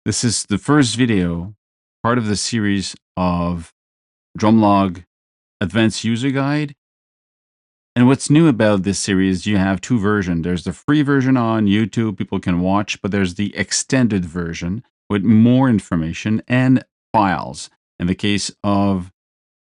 This is the first video, part of the series of Drumlog Advanced User Guide. And what's new about this series, you have two versions. There's the free version on YouTube, people can watch, but there's the extended version with more information and files. In the case of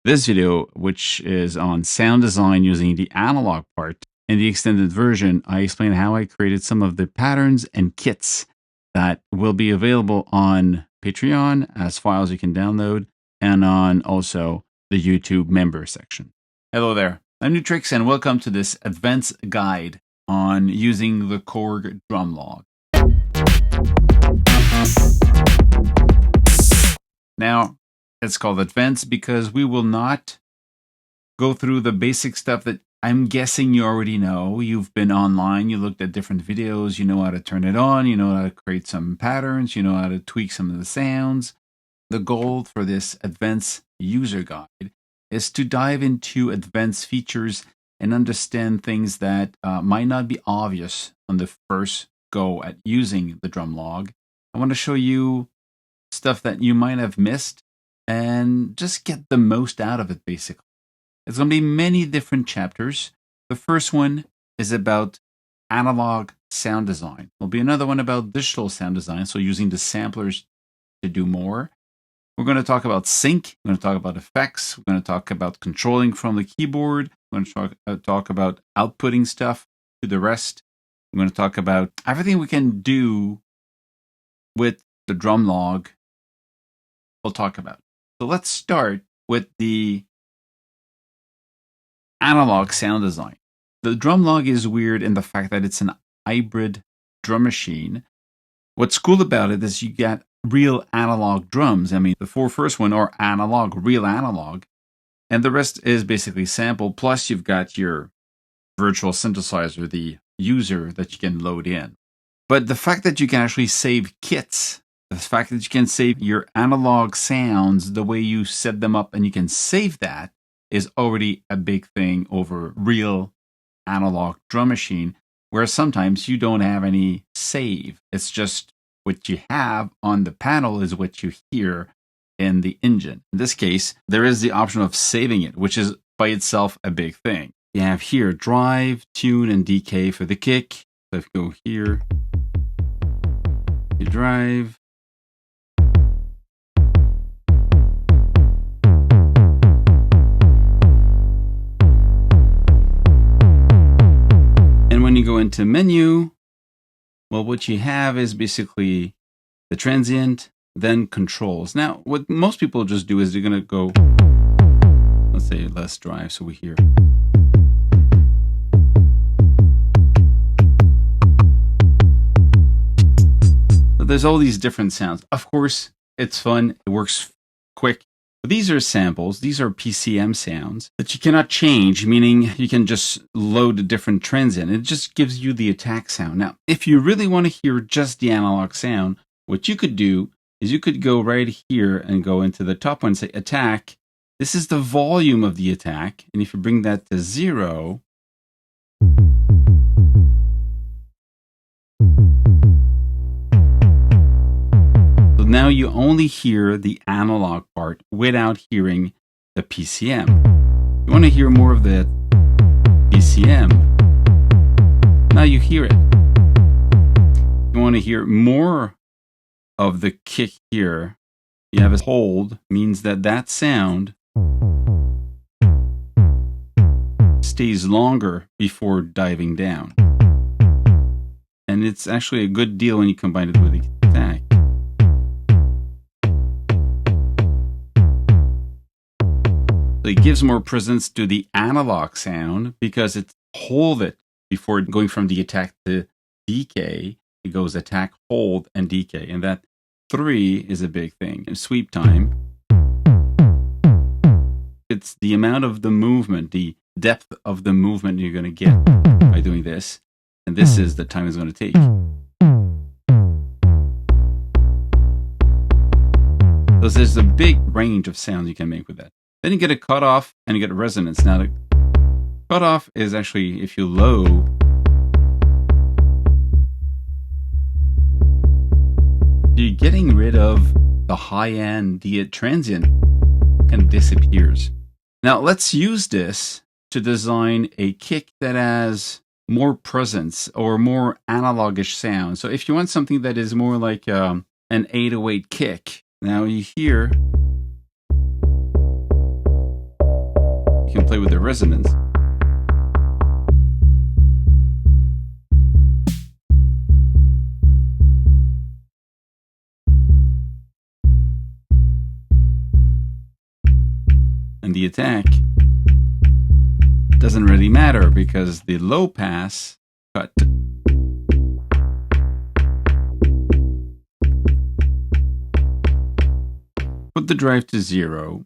this video, which is on sound design using the analog part, in the extended version, I explain how I created some of the patterns and kits that will be available on Patreon as files you can download and on also the YouTube member section. Hello there, I'm Nu-Trix and welcome to this advanced guide on using the Korg Drumlog. Now, it's called advanced because we will not go through the basic stuff that I'm guessing you already know. You've been online, you looked at different videos, you know how to turn it on, you know how to create some patterns, you know how to tweak some of the sounds. The goal for this advanced user guide is to dive into advanced features and understand things that might not be obvious on the first go at using the Drumlog. I want to show you stuff that you might have missed and just get the most out of it, basically. It's going to be many different chapters. The first one is about analog sound design. There'll be another one about digital sound design, so using the samplers to do more. We're going to talk about sync. We're going to talk about effects. We're going to talk about controlling from the keyboard. We're going to talk about outputting stuff to the rest. We're going to talk about everything we can do with the Drumlog. We'll talk about. So let's start with the analog sound design. The Drumlog is weird in the fact that it's an hybrid drum machine. What's cool about it is you get real analog drums. I mean, the four first one are analog, real analog, and the rest is basically sample. Plus, you've got your virtual synthesizer, the user that you can load in. But the fact that you can actually save kits, the fact that you can save your analog sounds the way you set them up and you can save that is already a big thing over real analog drum machine, where sometimes you don't have any save. It's just what you have on the panel is what you hear in the engine. In this case, there is the option of saving it, which is by itself a big thing. You have here drive, tune, and decay for the kick. So if you go here, you drive. When you go into menu, well, what you have is basically the transient, then controls. Now, what most people just do is they're going to go, let's say, let's drive, so we hear. So there's all these different sounds. Of course, it's fun. It works quick. These are samples. These are PCM sounds that you cannot change, meaning you can just load a different trends in. It just gives you the attack sound. Now, if you really want to hear just the analog sound, what you could do is you could go right here and go into the top one and say attack. This is the volume of the attack. And if you bring that to 0, now you only hear the analog part without hearing the PCM. You want to hear more of the PCM. Now you hear it. You want to hear more of the kick here. You have a hold, means that that sound stays longer before diving down. And it's actually a good deal when you combine it with the attack. It gives more presence to the analog sound because it holds it before going from the attack to decay. It goes attack, hold, and decay. And that 3 is a big thing. And sweep time, it's the amount of the movement, the depth of the movement you're going to get by doing this. And this is the time it's going to take. So there's a big range of sounds you can make with that. Then you get a cutoff and you get a resonance. Now the cutoff is actually if you low, you getting rid of the high end, the transient, kind of disappears. Now let's use this to design a kick that has more presence or more analogish sound. So if you want something that is more like an 808 kick, now you hear, you can play with the resonance. And the attack doesn't really matter because the low pass cut. Put the drive to 0.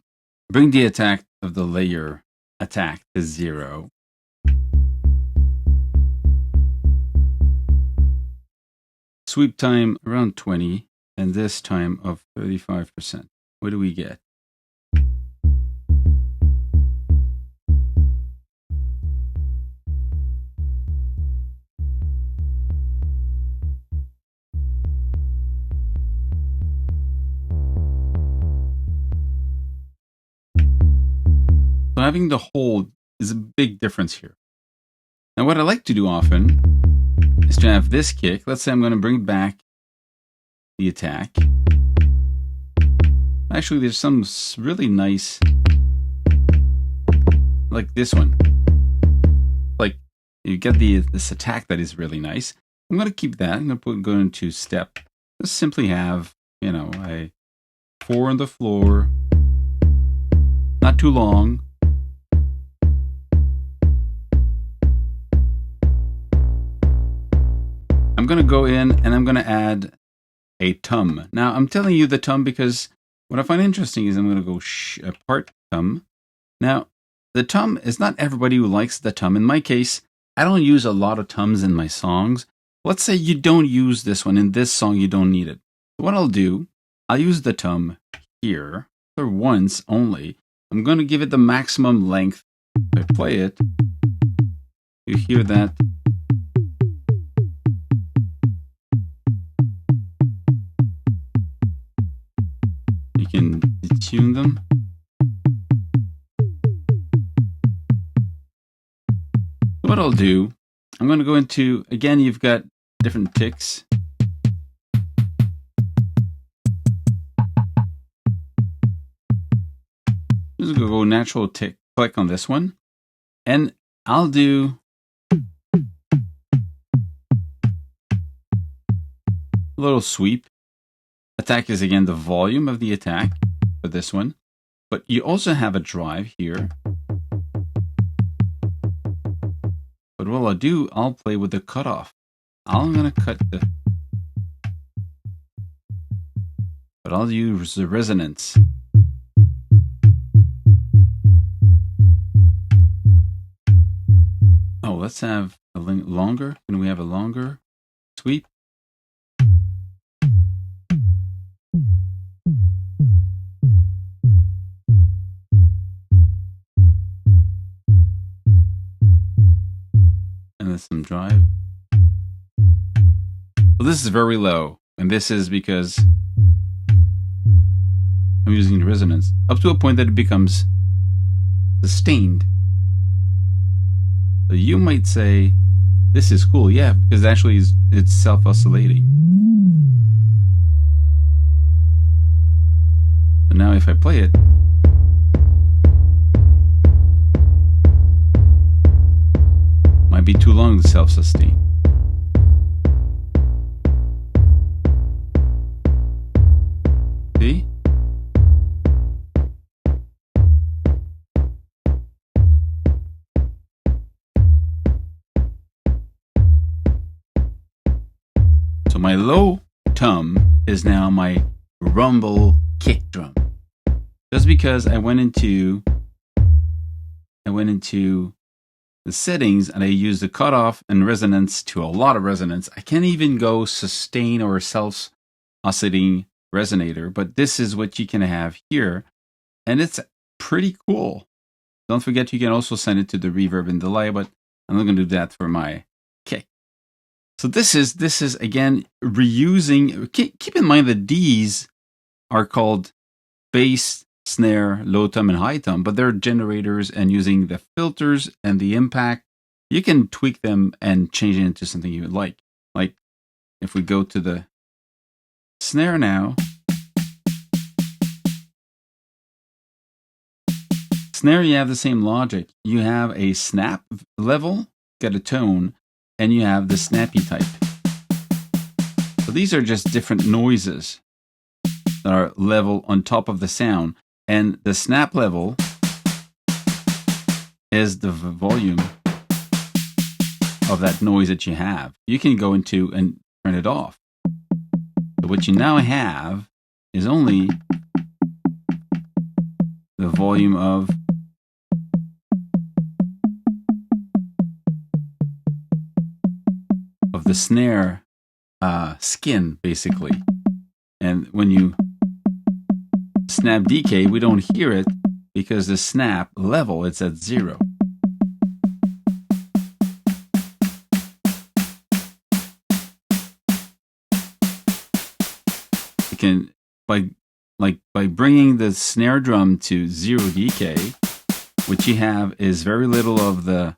Bring the attack of the layer attack to 0. Sweep time around 20 and this time of 35%. What do we get? So having the hold is a big difference here. Now what I like to do often is to have this kick. Let's say I'm going to bring back the attack. Actually, there's some really nice, like this one. Like you get this attack that is really nice. I'm going to keep that. I'm going to go into step. Just simply have, you know, a 4 on the floor, not too long. I'm going to go in and I'm going to add a tum. Now I'm telling you the tum because what I find interesting is I'm going to go part tum. Now the tum is not everybody who likes the tum. In my case, I don't use a lot of tums in my songs. Let's say you don't use this one. In this song, you don't need it. So what I'll do, I'll use the tum here for once only. I'm going to give it the maximum length. If I play it, you hear that. You can detune them. What I'll do, I'm going to go into, again, you've got different ticks. Just going to go natural tick, click on this one, and I'll do a little sweep. Attack is again the volume of the attack for this one, but you also have a drive here. But what I'll do, I'll play with the cutoff. I'm going to cut the, but I'll use the resonance. Oh, let's have a longer. Can we have a longer sweep? And then some drive. Well, this is very low, and this is because I'm using the resonance up to a point that it becomes sustained. So you might say, this is cool, yeah, because actually it's self-oscillating. But now if I play it, might be too long to self-sustain. See? So my low tum is now my rumble kick drum. Just because I went into the settings and I used the cutoff and resonance to a lot of resonance. I can't even go sustain or self-oscillating resonator, but this is what you can have here. And it's pretty cool. Don't forget you can also send it to the reverb and delay, but I'm not going to do that for my kick. So this is again reusing. Keep in mind that these are called bass, snare, low tom, and high tom, but they're generators, and using the filters and the impact, you can tweak them and change it into something you would like. Like if we go to the snare now, snare, you have the same logic. You have a snap level, got a tone, and you have the snappy type. So these are just different noises that are level on top of the sound. And the snap level is the volume of that noise that you have. You can go into and turn it off. So what you now have is only the volume of the snare skin, basically. And when you snap decay, we don't hear it because the snap level, it's at 0. You can, by bringing the snare drum to 0 decay, what you have is very little of the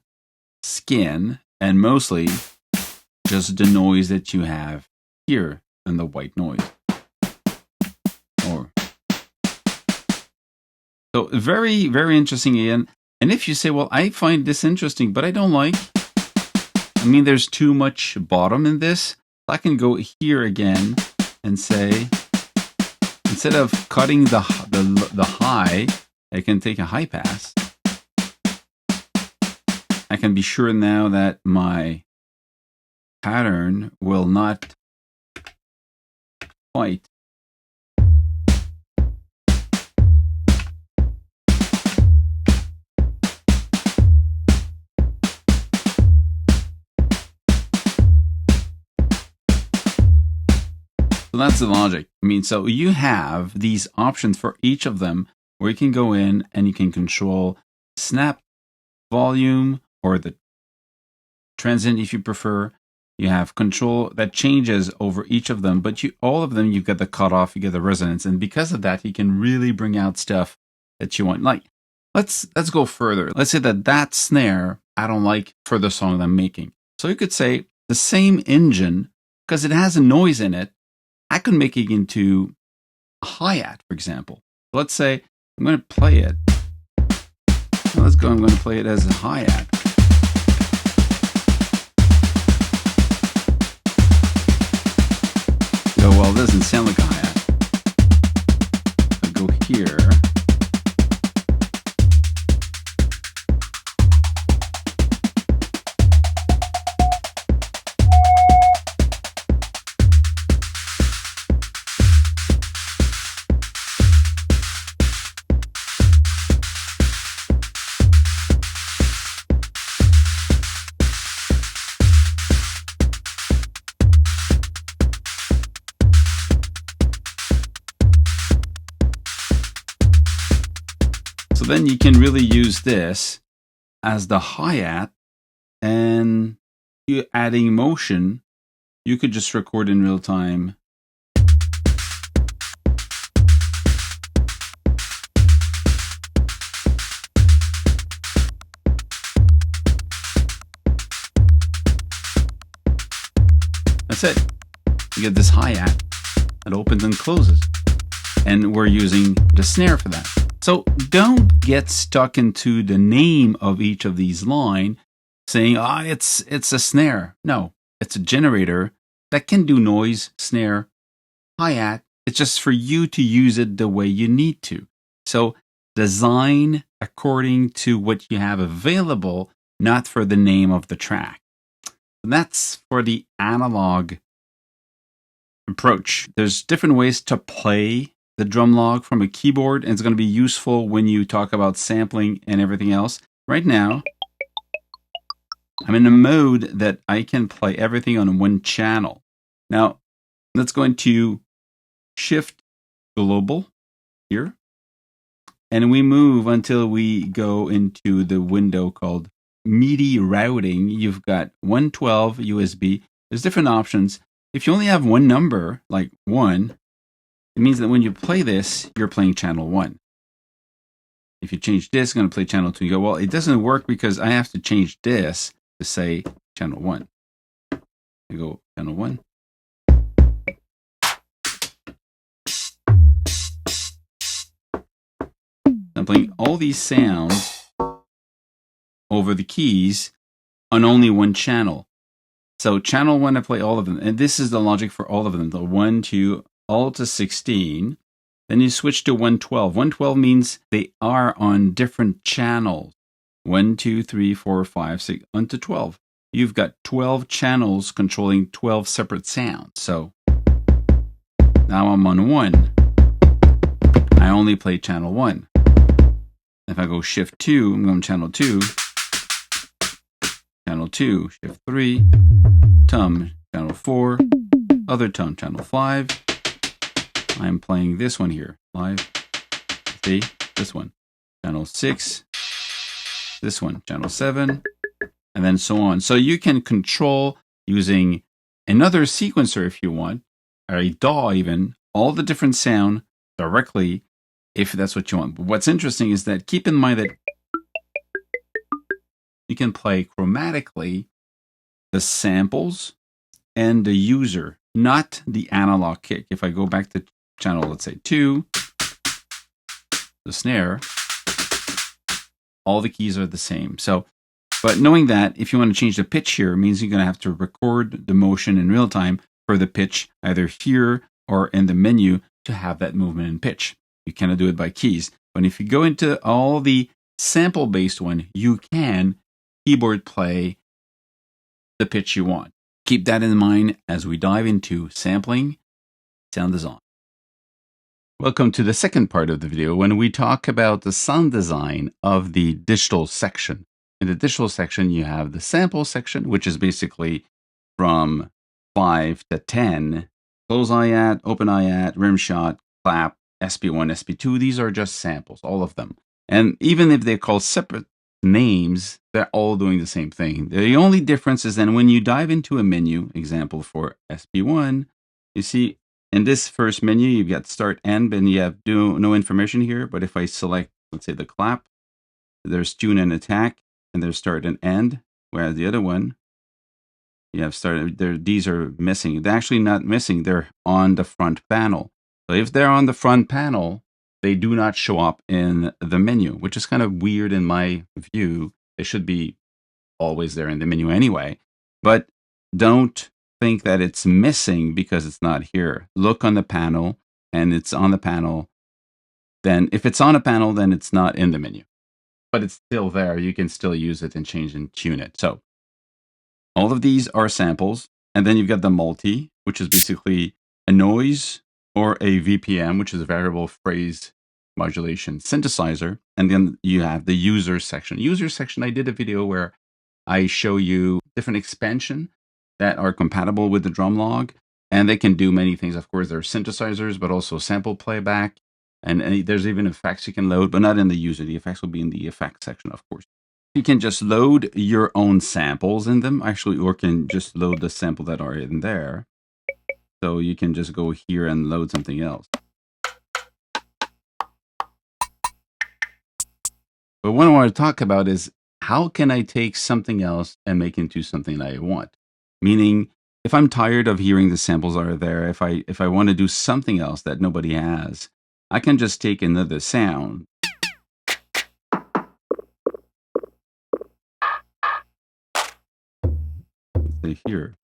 skin and mostly just the noise that you have here and the white noise. So very, very interesting again. And if you say, well, I find this interesting, but I don't like, I mean, there's too much bottom in this. I can go here again and say, instead of cutting the high, I can take a high pass. I can be sure now that my pattern will not quite So that's the logic. I mean, so you have these options for each of them where you can go in and you can control snap volume or the transient if you prefer. You have control that changes over each of them, but all of them, you've got the cutoff, you get the resonance. And because of that, you can really bring out stuff that you want. Like, let's go further. Let's say that snare, I don't like for the song that I'm making. So you could say the same engine, because it has a noise in it, I could make it into a hi-hat, for example. Let's say I'm going to play it. Let's go, I'm going to play it as a hi-hat. Go, well, it doesn't sound like a hi-hat. I go here. So then you can really use this as the hi-hat, and you adding motion, you could just record in real time. That's it. You get this hi-hat that opens and closes. And we're using the snare for that. So don't get stuck into the name of each of these lines saying, it's a snare. No, it's a generator that can do noise, snare, hi-hat. It's just for you to use it the way you need to. So design according to what you have available, not for the name of the track. That's for the analog approach. There's different ways to play the DrumLog from a keyboard, and it's going to be useful when you talk about sampling and everything else. Right now, I'm in a mode that I can play everything on one channel. Now, let's go into Shift Global here, and we move until we go into the window called MIDI routing. You've got 112 USB. There's different options. If you only have one number, like 1, it means that when you play this, you're playing channel 1. If you change this, it's going to play channel 2. You go, well, it doesn't work because I have to change this to say channel 1. You go channel 1. I'm playing all these sounds over the keys on only one channel. So channel 1, I play all of them. And this is the logic for all of them. The 1, 2, all to 16. Then you switch to 112. 112 means they are on different channels. 1, 2, 3, 4, 5, 6, on to 12. You've got 12 channels controlling 12 separate sounds. So now I'm on 1. I only play channel 1. If I go shift 2, I'm going channel 2. Channel 2, shift 3. Tom, channel 4. Other tone, channel 5. I'm playing this one here, live. See, this one. Channel 6. This one, channel 7. And then so on. So you can control using another sequencer if you want, or a DAW even, all the different sound directly if that's what you want. But what's interesting is that keep in mind that you can play chromatically the samples and the user, not the analog kick. If I go back to channel, let's say 2, the snare, all the keys are the same. So, but knowing that, if you want to change the pitch here, it means you're going to have to record the motion in real time for the pitch, either here or in the menu, to have that movement in pitch. You cannot do it by keys. But if you go into all the sample-based one, you can keyboard play the pitch you want. Keep that in mind as we dive into sampling, sound design. Welcome to the second part of the video when we talk about the sound design of the digital section. In the digital section, you have the sample section, which is basically from 5 to 10. Close hi-hat, open hi-hat, rim shot, clap, SP1, SP2. These are just samples, all of them. And even if they're called separate names, they're all doing the same thing. The only difference is then when you dive into a menu, example for SP1, you see in this first menu, you've got start, end, and you have no information here. But if I select, let's say the clap, there's tune and attack, and there's start and end. Whereas the other one, you have start, these are missing. They're actually not missing. They're on the front panel. So if they're on the front panel, they do not show up in the menu, which is kind of weird in my view. They should be always there in the menu anyway. But don't think that it's missing because it's not here. Look on the panel, and it's on the panel. Then if it's on a panel, then it's not in the menu. But it's still there. You can still use it and change and tune it. So all of these are samples. And then you've got the multi, which is basically a noise or a VPM, which is a variable phrase modulation synthesizer. And then you have the user section. User section, I did a video where I show you different expansion that are compatible with the DrumLog, and they can do many things. Of course, there are synthesizers, but also sample playback. And there's even effects you can load, but not in the user. The effects will be in the effects section, of course. You can just load your own samples in them, actually, or can just load the sample that are in there. So you can just go here and load something else. But what I want to talk about is how can I take something else and make it into something that I want? Meaning, if I'm tired of hearing the samples that are there, if I want to do something else that nobody has, I can just take another sound. Let's say here.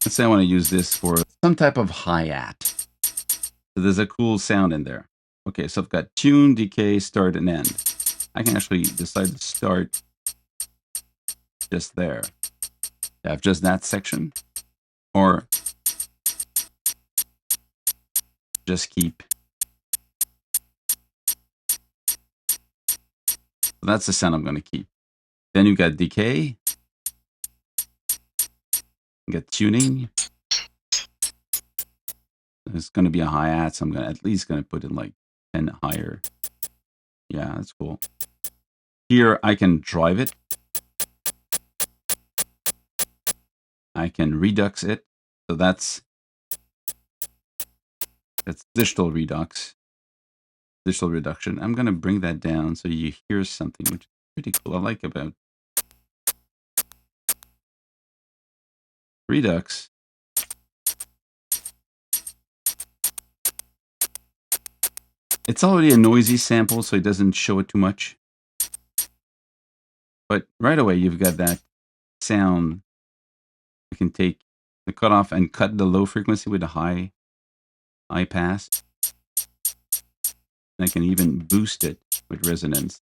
Let's say I want to use this for some type of hi-hat. So there's a cool sound in there. Okay, so I've got tune, decay, start, and end. I can actually decide to start just there. I have just that section. Or just keep. So that's the sound I'm going to keep. Then you've got decay. You got tuning. It's going to be a hi-hat, so I'm going to at least put it like 10 higher. Yeah, that's cool. Here I can drive it. I can redux it. So that's digital redux, digital reduction. I'm going to bring that down so you hear something which is pretty cool. I like about Redux. It's already a noisy sample, so it doesn't show it too much. But right away, you've got that sound. You can take the cutoff and cut the low frequency with a high pass. And I can even boost it with resonance.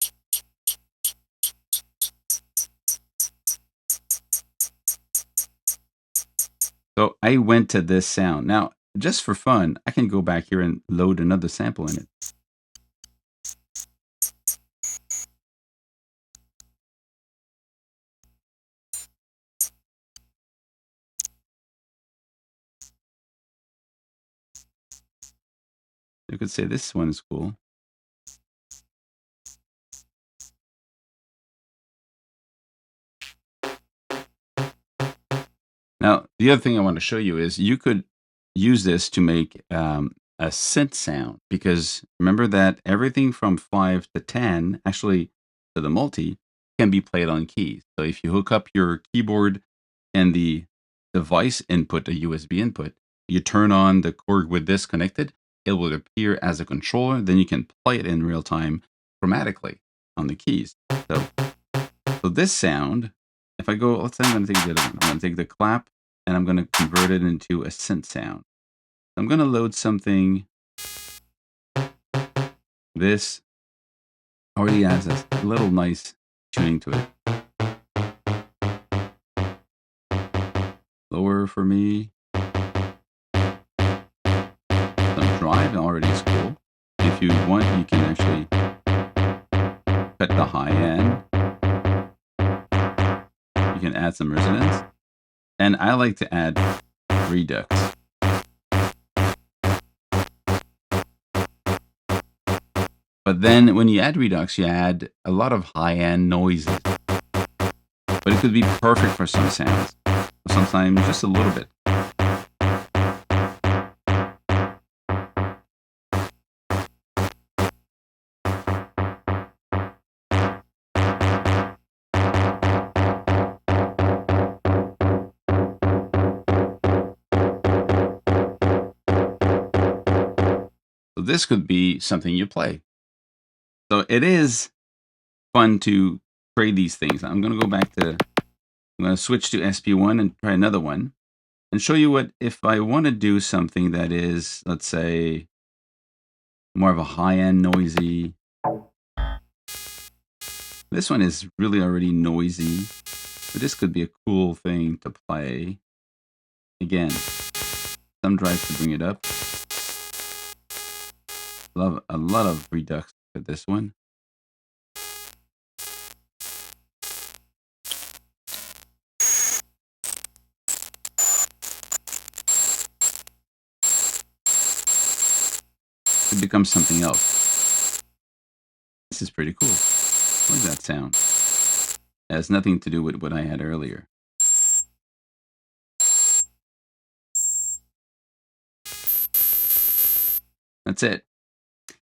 So I went to this sound. Now, just for fun, I can go back here and load another sample in it. You could say this one is cool. Now, the other thing I want to show you is you could use this to make a synth sound, because remember that everything from 5 to 10, actually to the multi, can be played on keys. So if you hook up your keyboard and the device input, a USB input, you turn on the cord with this connected, it will appear as a controller. Then you can play it in real time chromatically on the keys. So this sound, if I go, let's say I'm going to take the other one. I'm going to take the clap and I'm going to convert it into a synth sound. I'm going to load something. This already has a little nice tuning to it. Lower for me. Some drive already is cool. If you want, you can actually cut the high end. You can add some resonance. And I like to add redux. But then when you add redux, you add a lot of high-end noises. But it could be perfect for some sounds. Sometimes just a little bit. So this could be something you play. So it is fun to create these things. I'm going to go back to, I'm going to switch to SP1 and try another one and show you what, if I want to do something that is, let's say, more of a high-end noisy. This one is really already noisy, but this could be a cool thing to play. Again, some drives to bring it up. Love a lot of redux with this one. It becomes something else. This is pretty cool. I like that sound. It has nothing to do with what I had earlier. That's it.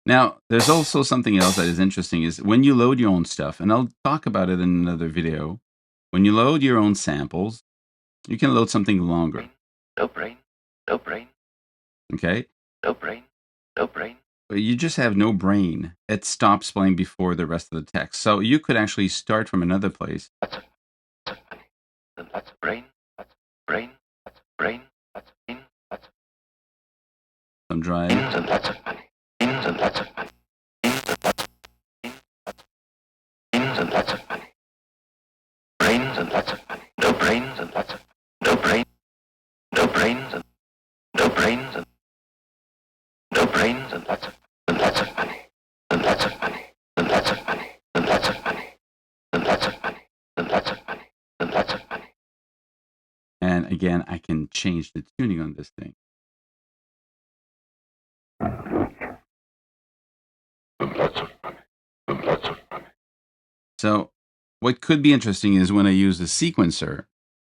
Now, there's also something else that is interesting, is when you load your own stuff, and I'll talk about it in another video. When you load your own samples, you can load something longer. No brain, no brain. Okay? No brain, no brain. But you just have no brain. It stops playing before the rest of the text. So you could actually start from another place. That's funny. That's brain, that's brain, that's brain, that's brain, that's Some drive. and lots of money. And lots of money. And lots of money. Brains and lots of money. No brains and lots of no brain. No brains and no brains and no brains and lots of money. And lots of money. And lots of money. And lots of money. And lots of money. And lots of money. And lots of money. And again, I can change the tuning on this thing. So what could be interesting is when I use the sequencer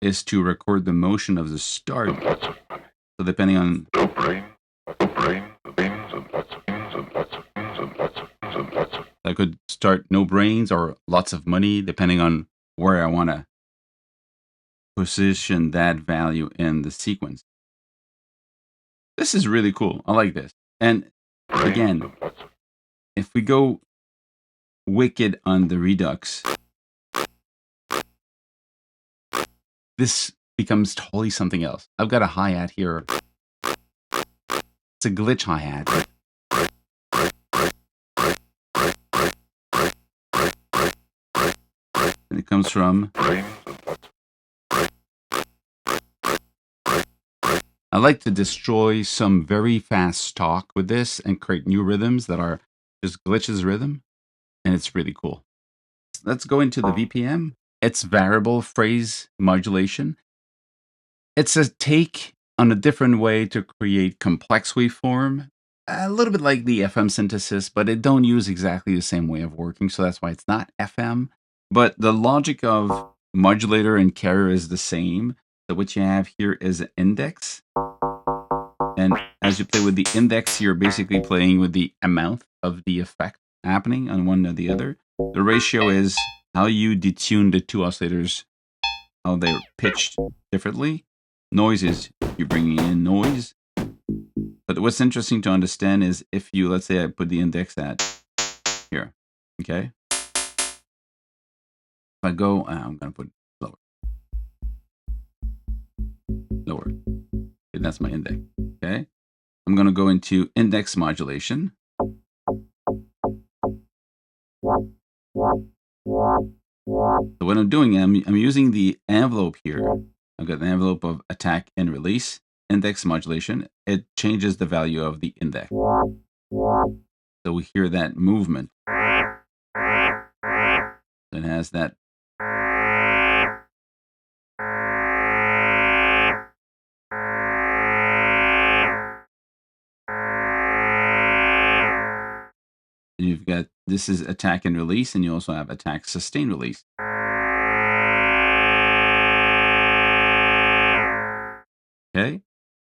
is to record the motion of the start. So depending on I could start no brains or lots of money, depending on where I want to position that value in the sequence. This is really cool. I like this. And again, if we go wicked on the Redux, this becomes totally something else. I've got a hi-hat here. It's a glitch hi-hat. And it comes from... I like to destroy some very fast stock with this and create new rhythms that are just glitches rhythm. And it's really cool. Let's go into the VPM. It's variable phrase modulation. It's a take on a different way to create complex waveform. A little bit like the FM synthesis, but it don't use exactly the same way of working. So that's why it's not FM. But the logic of modulator and carrier is the same. So what you have here is an index. And as you play with the index, you're basically playing with the amount of the effect happening on one or the other. The ratio is how you detune the two oscillators, how they're pitched differently. Noise is you're bringing in noise. But what's interesting to understand is if you, let's say I put the index at here, okay? If I go, I'm going to put lower. Lower. Okay, that's my index, okay? I'm going to go into index modulation. So what I'm doing, I'm using the envelope here. I've got the envelope of attack and release, index modulation. It changes the value of the index. So we hear that movement. It has that. And you've got, this is attack and release, and you also have attack, sustain, release. Okay,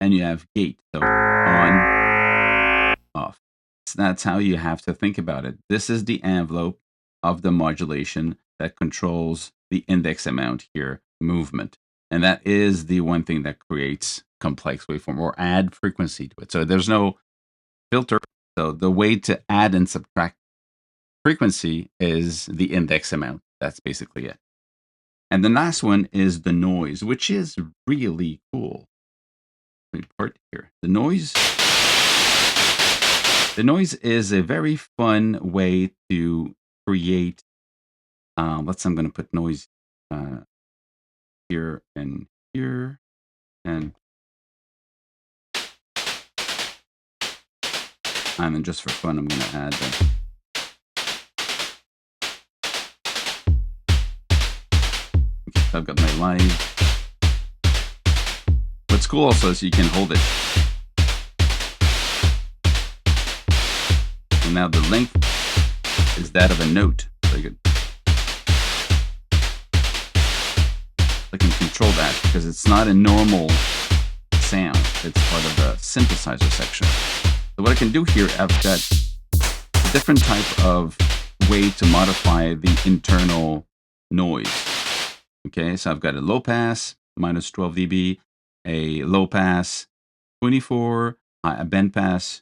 and you have gate, so on, off. So that's how you have to think about it. This is the envelope of the modulation that controls the index amount here, movement. And that is the one thing that creates complex waveform or add frequency to it. So there's no filter. So the way to add and subtract frequency is the index amount. That's basically it. And the last one is the noise, which is really cool. Part here. The noise is a very fun way to create. Let's. I'm going to put noise here and here, and then just for fun, I'm going to add. Okay, so I've got my live. What's cool also is you can hold it. And now the length is that of a note. Very good. I can control that because it's not a normal sound. It's part of the synthesizer section. So what I can do here, I've got a different type of way to modify the internal noise. Okay, so I've got a low pass, minus 12 dB, a low pass 24, a band pass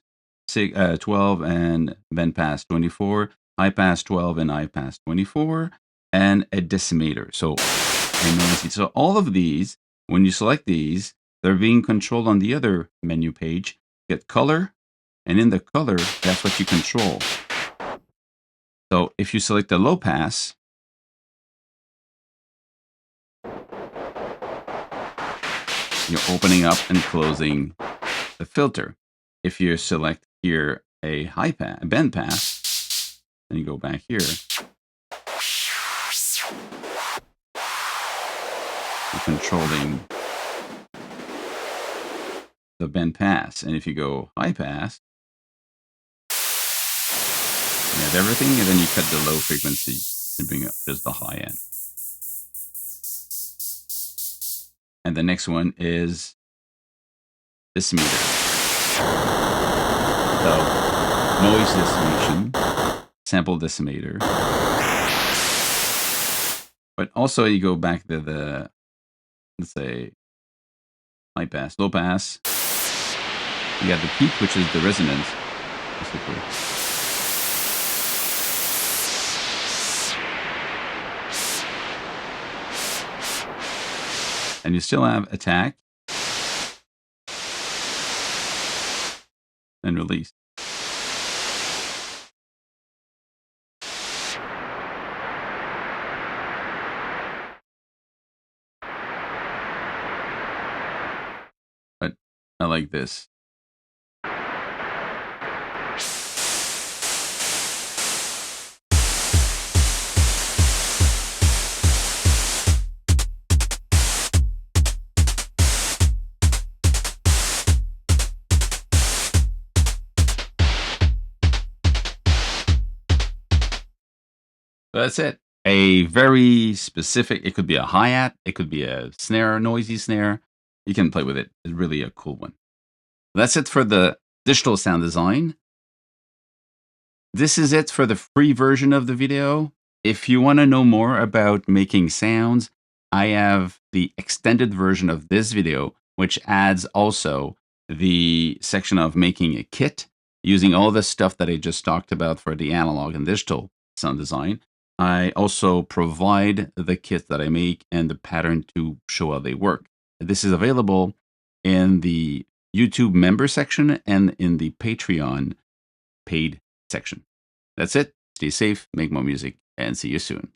12, and band pass 24, high pass 12, and high pass 24, and a decimator. So all of these, when you select these, they're being controlled on the other menu page. Get color, and in the color, that's what you control. So if you select the low pass, you're opening up and closing the filter. If you select here a high pass, a band pass, then you go back here, you're controlling the band pass. And if you go high pass, you have everything, and then you cut the low frequency. and bring up just the high end. And the next one is decimeter. So noise decimation, sample decimeter. But also you go back to the, let's say, high pass, low pass. You got the peak, which is the resonance, basically. And you still have attack and release. But I like this. That's it. A very specific, it could be a hi-hat, it could be a snare, noisy snare. You can play with it. It's really a cool one. That's it for the digital sound design. This is it for the free version of the video. If you want to know more about making sounds, I have the extended version of this video, which adds also the section of making a kit using all the stuff that I just talked about for the analog and digital sound design. I also provide the kits that I make and the pattern to show how they work. This is available in the YouTube member section and in the Patreon paid section. That's it. Stay safe, make more music, and see you soon.